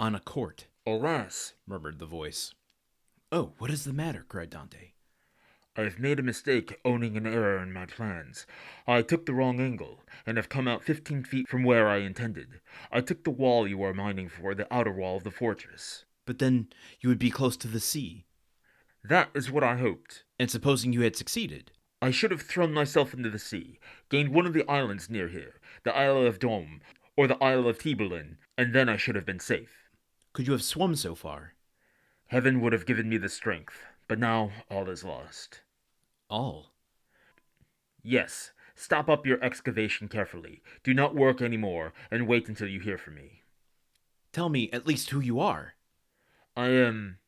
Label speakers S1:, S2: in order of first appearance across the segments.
S1: on a court.
S2: Alas,
S1: Murmured the voice. Oh, what is the matter? Cried Dante.
S2: I have made a mistake owning an error in my plans. I took the wrong angle, and have come out 15 feet from where I intended. I took the wall you are mining for, the outer wall of the fortress.
S1: But then you would be close to the sea.
S2: That is what I hoped.
S1: And supposing you had succeeded?
S2: I should have thrown myself into the sea, gained one of the islands near here, the Isle of Dome, or the Isle of Tiberlin, and then I should have been safe.
S1: Could you have swum so far?
S2: Heaven would have given me the strength, but now all is lost.
S1: All?
S2: Yes, stop up your excavation carefully. Do not work any more, and wait until you hear from me.
S1: Tell me at least who you are.
S2: I am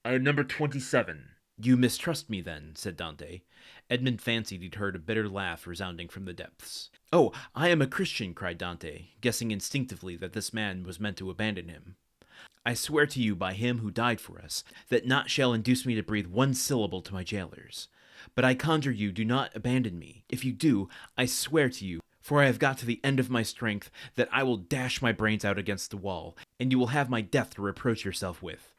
S2: number 27.
S1: You mistrust me, then, said Dante. Edmund fancied he'd heard a bitter laugh resounding from the depths. Oh, I am a Christian, cried Dante, guessing instinctively that this man was meant to abandon him. I swear to you by him who died for us, that naught shall induce me to breathe one syllable to my jailers. But I conjure you, do not abandon me. If you do, I swear to you, for I have got to the end of my strength, that I will dash my brains out against the wall, and you will have my death to reproach yourself with.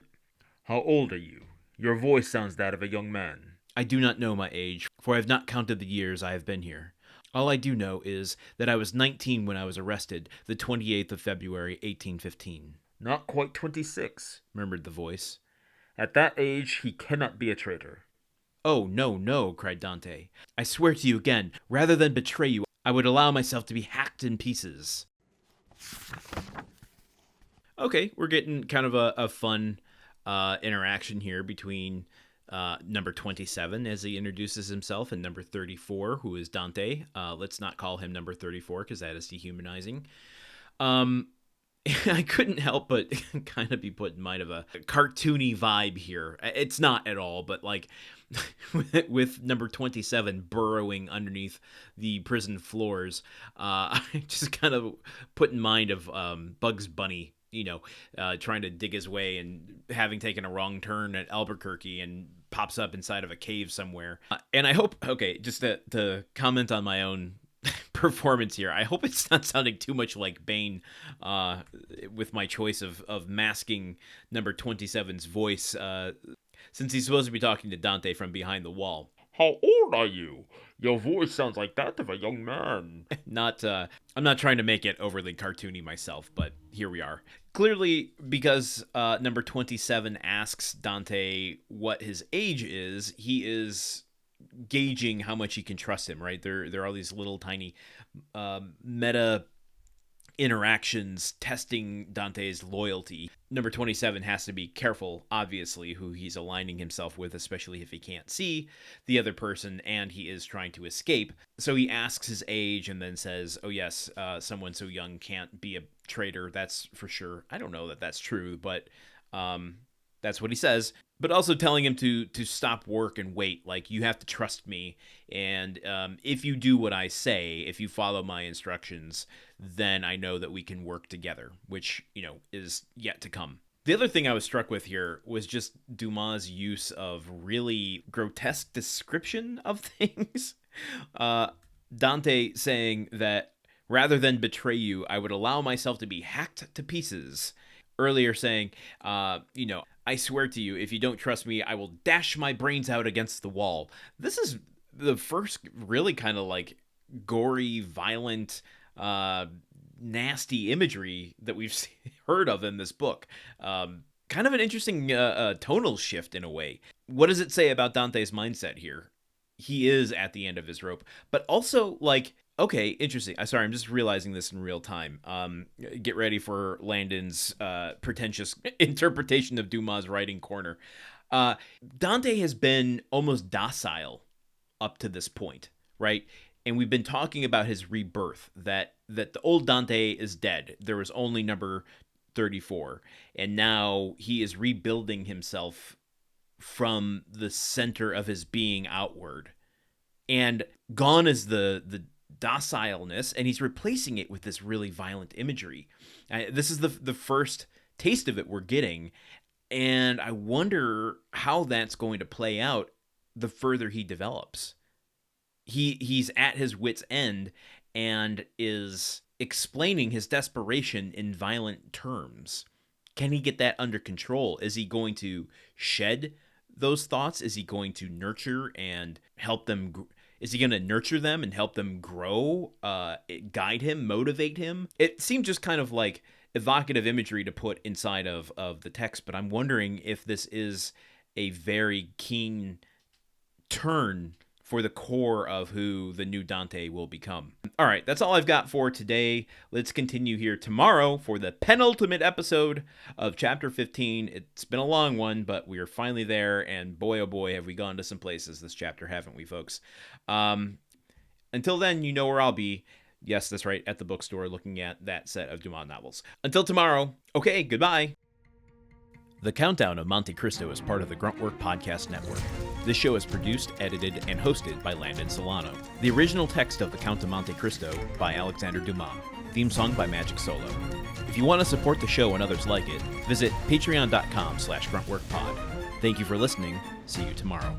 S2: How old are you? Your voice sounds that of a young man.
S1: I do not know my age, for I have not counted the years I have been here. All I do know is that I was 19 when I was arrested, the 28th of February, 1815.
S2: Not quite 26,
S1: murmured the voice.
S2: At that age, he cannot be a traitor.
S1: Oh, no, no, cried Dante. I swear to you again, rather than betray you, I would allow myself to be hacked in pieces. Okay, we're getting kind of a fun interaction here between number 27 as he introduces himself and number 34, who is Dante. Let's not call him number 34 because that is dehumanizing. I couldn't help but kind of be put in mind of a cartoony vibe here. It's not at all, but like with number 27 burrowing underneath the prison floors, I just kind of put in mind of Bugs Bunny, trying to dig his way and having taken a wrong turn at Albuquerque and pops up inside of a cave somewhere. And I hope, just to comment on my own performance here, I hope it's not sounding too much like Bane with my choice of masking number 27's voice, since he's supposed to be talking to Dante from behind the wall.
S2: How old are you? Your voice sounds like that of a young man.
S1: I'm not trying to make it overly cartoony myself, but here we are. Clearly, because number 27 asks Dante what his age is, he is gauging how much he can trust him, right? There are all these little tiny meta interactions testing Dante's loyalty. Number 27 has to be careful, obviously, who he's aligning himself with, especially if he can't see the other person and he is trying to escape. So he asks his age and then says, oh yes, someone so young can't be a traitor, that's for sure. I don't know that that's true, but that's what he says. But also telling him to stop work and wait. Like, you have to trust me. And if you do what I say, if you follow my instructions, then I know that we can work together, which, is yet to come. The other thing I was struck with here was just Dumas' use of really grotesque description of things. Dante saying that rather than betray you, I would allow myself to be hacked to pieces. Earlier saying, I swear to you, if you don't trust me, I will dash my brains out against the wall. This is the first really kind of like gory, violent, nasty imagery that we've heard of in this book. Kind of an interesting tonal shift in a way. What does it say about Dante's mindset here? He is at the end of his rope, but also like, okay, interesting. Sorry, I'm just realizing this in real time. Get ready for Landon's pretentious interpretation of Dumas' writing corner. Dante has been almost docile up to this point, right? And we've been talking about his rebirth, that the old Dante is dead. There was only number 34. And now he is rebuilding himself from the center of his being outward. And gone is the docileness, and he's replacing it with this really violent imagery. This is the first taste of it we're getting, and I wonder how that's going to play out the further he develops. He's at his wit's end and is explaining his desperation in violent terms. Can he get that under control? Is he going to shed those thoughts? Is he going to nurture and help them? Is he going to nurture them and help them grow, guide him, motivate him? It seemed just kind of like evocative imagery to put inside of the text, but I'm wondering if this is a very keen turn for the core of who the new Dante will become. All right, that's all I've got for today. Let's continue here tomorrow for the penultimate episode of Chapter 15. It's been a long one, but we are finally there, and boy, oh boy, have we gone to some places this chapter, haven't we, folks? Until then, you know where I'll be. Yes, that's right, at the bookstore looking at that set of Dumas novels. Until tomorrow, okay, goodbye. The Countdown of Monte Cristo is part of the Gruntwork Podcast Network. This show is produced, edited, and hosted by Landon Solano. The original text of The Count of Monte Cristo by Alexander Dumas. Theme song by Magic Solo. If you want to support the show and others like it, visit patreon.com/gruntworkpod. Thank you for listening. See you tomorrow.